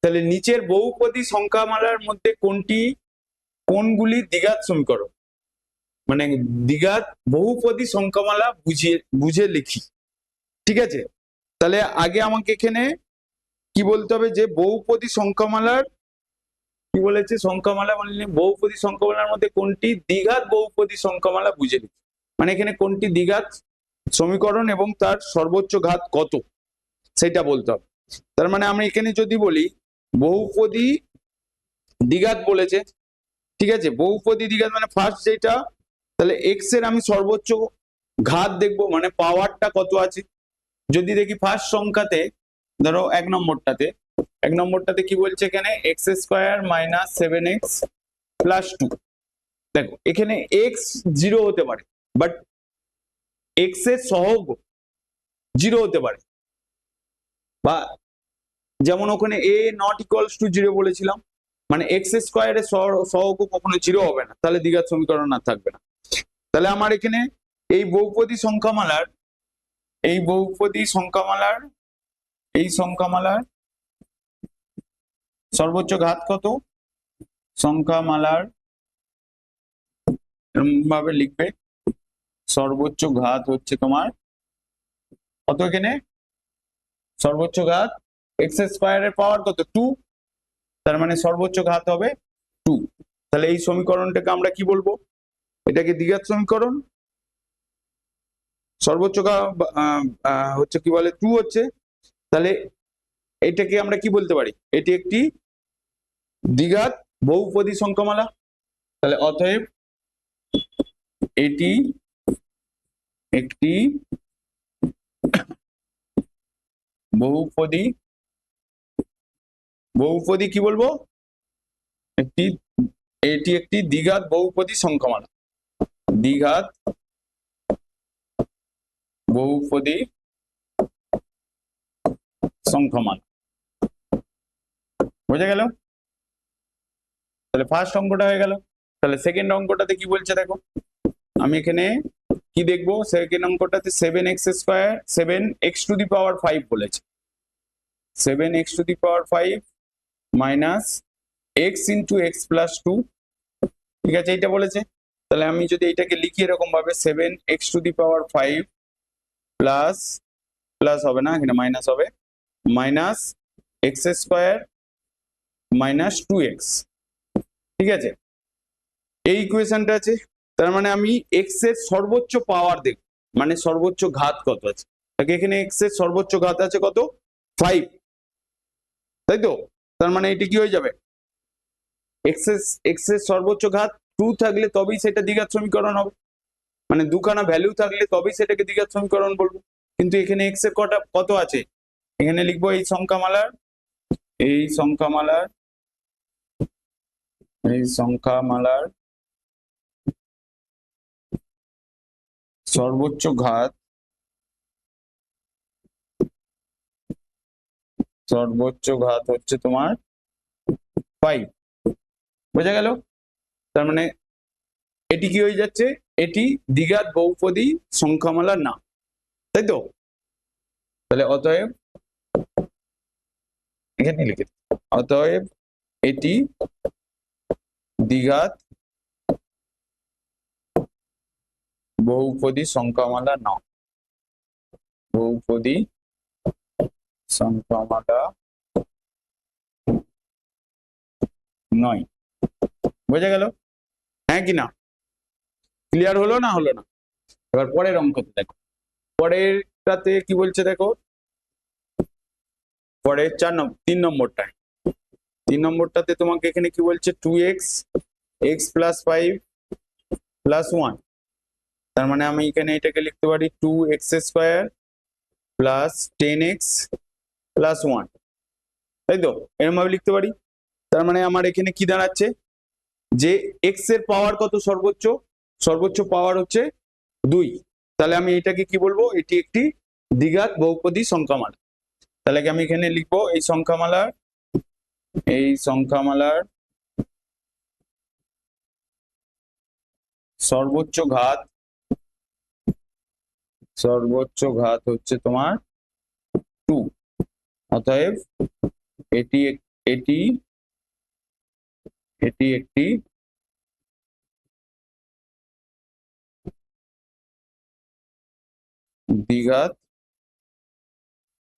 তাহলে নিচের বহুপদী সংখ্যামালার মধ্যে কোনগুলি দ্বিঘাত সমীকরণ, মানে দ্বিঘাত বহুপদী সংখ্যামালা বুঝে লিখি। ঠিক আছে, তাহলে আগে আমাকে এখানে কি বলতে হবে যে বহুপদী সংখ্যামালার কি বলেছে, সংখ্যামালা মানে বহুপদী সংখ্যামালার মধ্যে কোনটি দ্বিঘাত বহুপদী সংখ্যামালা বুঝে লিখি, মানে এখানে কোনটি দ্বিঘাত সমীকরণ এবং তার সর্বোচ্চ ঘাত কত সেটা বলতে হবে। তার মানে আমি এখানে যদি বলি বহুপদী দ্বিঘাত বলেছে, ঠিক আছে, বহুপদী দ্বিঘাত মানে ফার্স্ট যেটা, তাহলে এক্স এর আমি সর্বোচ্চ ঘাত দেখবো, মানে পাওয়ারটা কত আছে। যদি দেখি ফার্স্ট সংখ্যাতে, ধরো এক নম্বরটাতে কি বলছে এখানে x square minus 7x plus 2। দেখো এখানে এক্স 0 হতে পারে, বাট এক্স এর সহগ 0 হতে পারে, বা যেমন ওখানে এ নট ইকুয়ালস টু 0 বলেছিলাম, মানে এক্স স্কোয়ারের সহগ কখনো 0 হবে না, তাহলে দ্বিঘাত সমীকরণ আর থাকবে না। তাহলে আমার এখানে এই বহুপদী সংখ্যামালার সর্বোচ্চ ঘাত কত, সংখ্যামালার ভাবে লিখবে সর্বোচ্চ ঘাত হচ্ছে তোমার কত, এখানে সর্বোচ্চ ঘাত এক্স স্কোয়ারের পাওয়ার কত 2, তার মানে সর্বোচ্চ ঘাত হবে 2। তাহলে এই সমীকরণটাকে আমরা কি বলবো, এটাকে দ্বিঘাত সমীকরণ, সর্বোচ্চ হচ্ছে কি বলে 2 হচ্ছে, তাহলে এটাকে আমরা কি বলতে পারি, এটি একটি দ্বিঘাত বহুপদী সংখ্যামালা। তাহলে অতএব এটি একটি বহুপদী কি বলবো, এটি একটি দ্বিঘাত বহুপদী সংখ্যামালা, দ্বিঘাত বহুপদী সংখ্যামালা। বোঝা গেল? তাহলে ফার্স্ট অঙ্কটা হয়ে গেল। তাহলে সেকেন্ড অঙ্কটাতে কি বলছে দেখো, আমি এখানে কি দেখবো, সেকেন্ড অঙ্কটাতে 7x টু দি পাওয়ার 5 বলেছে, 7x to the power 5 minus x into x plus 2, ঠিক আছে, এইটা বলেছে। তাহলে আমি যদি এইটাকে লিখি এরকম ভাবে 7x to the power 5 plus হবে না, এখানে মাইনাস হবে, minus x square minus 2x, ঠিক আছে, এই ইকুয়েশনটা আছে। তার মানে আমি এক্স এর সর্বোচ্চ পাওয়ার দেখব, মানে সর্বোচ্চ ঘাত কত আছে, এখানে এক্স এর সর্বোচ্চ ঘাত আছে কত 5, তাই তো। তার মানে এটি কি হয়ে যাবে, এক্স এর সর্বোচ্চ ঘাত 2 থাকলে তবেই সেটা দ্বিঘাত সমীকরণ হবে, মানে দুখানা ভ্যালু থাকলে তবেই সেটাকে দ্বিঘাত সমীকরণ বলবো। কিন্তু এখানে এক্স এর কত আছে, এখানে লিখবো এই সংখ্যামালার সর্বোচ্চ ঘাত হচ্ছে তোমার 5, বোঝা গেল? তার মানে এটি কি হয়ে যাচ্ছে, এটি দ্বিঘাত বহুপদী সংখ্যামালা না, তাই তো। তাহলে অতএব এখানে লিখে, অতএব এটি দ্বিঘাত বহুপদী সংখ্যামালা না, বহুপদী সংখ্যামালা নয়। বোঝা গেল? হ্যাঁ কি না? ক্লিয়ার হলো না হলো না? এবার পরের অঙ্কতে দেখো, পরেরটাতে কি বলছে দেখো, পরের 3 নম্বরটাতে তোমাকে এখানে কি বলছে 2x x প্লাস 5 প্লাস 1, তার মানে আমি এখানে এটাকে লিখতে পারি 2x square plus 10x plus 1, তাই তো, এরকম ভাবে লিখতে পারি। তার মানে আমার এখানে কি দাঁড়াচ্ছে যে x এর পাওয়ার কত, সর্বোচ্চ পাওয়ার হচ্ছে 2, তাহলে আমি এটাকে কি বলবো, এটি একটি দ্বিঘাত বহুপদী সংখ্যামালা। তাহলে আমি এখানে লিখবো এই সংখ্যামালার সর্বোচ্চ ঘাত হচ্ছে তোমার 2, অতএব এটি এটি এটি একটি দ্বিঘাত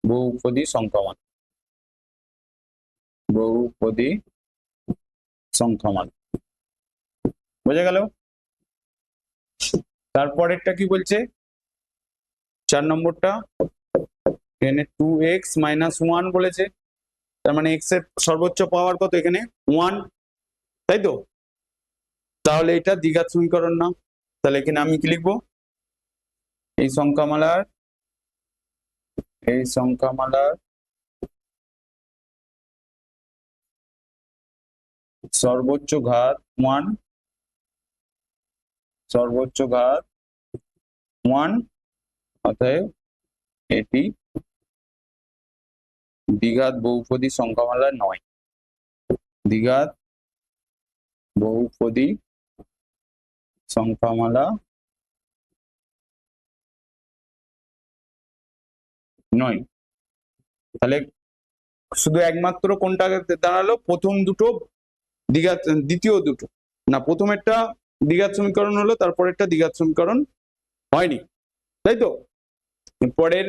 বহুপদী সংখ্যামালা। বহুপদী সংখ্যামালা, বোঝা গেল? তারপরেরটা কি বলছে? 4 নম্বরটা এখানে 2x - 1 বলেছে, তার মানে x এর সর্বোচ্চ পাওয়ার কত? এখানে 1, তাই তো? তাহলে এটা দ্বিঘাত সমীকরণ না। তাহলে এখানে আমি কি লিখবো? এই সংখ্যামালার সর্বোচ্চ ঘাত 1, সর্বোচ্চ ঘাত 1, অতএব এটি দ্বিঘাত বহুপদী সংখ্যামালা নয়। দ্বিঘাত বহুপদী সংখ্যামালা নয়। তাহলে শুধু একমাত্র কোনটা দাঁড়ালো? প্রথম দুটো দ্বিঘাত, দ্বিতীয় দুটো না, প্রথমেরটা দ্বিঘাত সমীকরণ হলো, তারপরেরটা দ্বিঘাত সমীকরণ হয়নি, তাই তো? পরের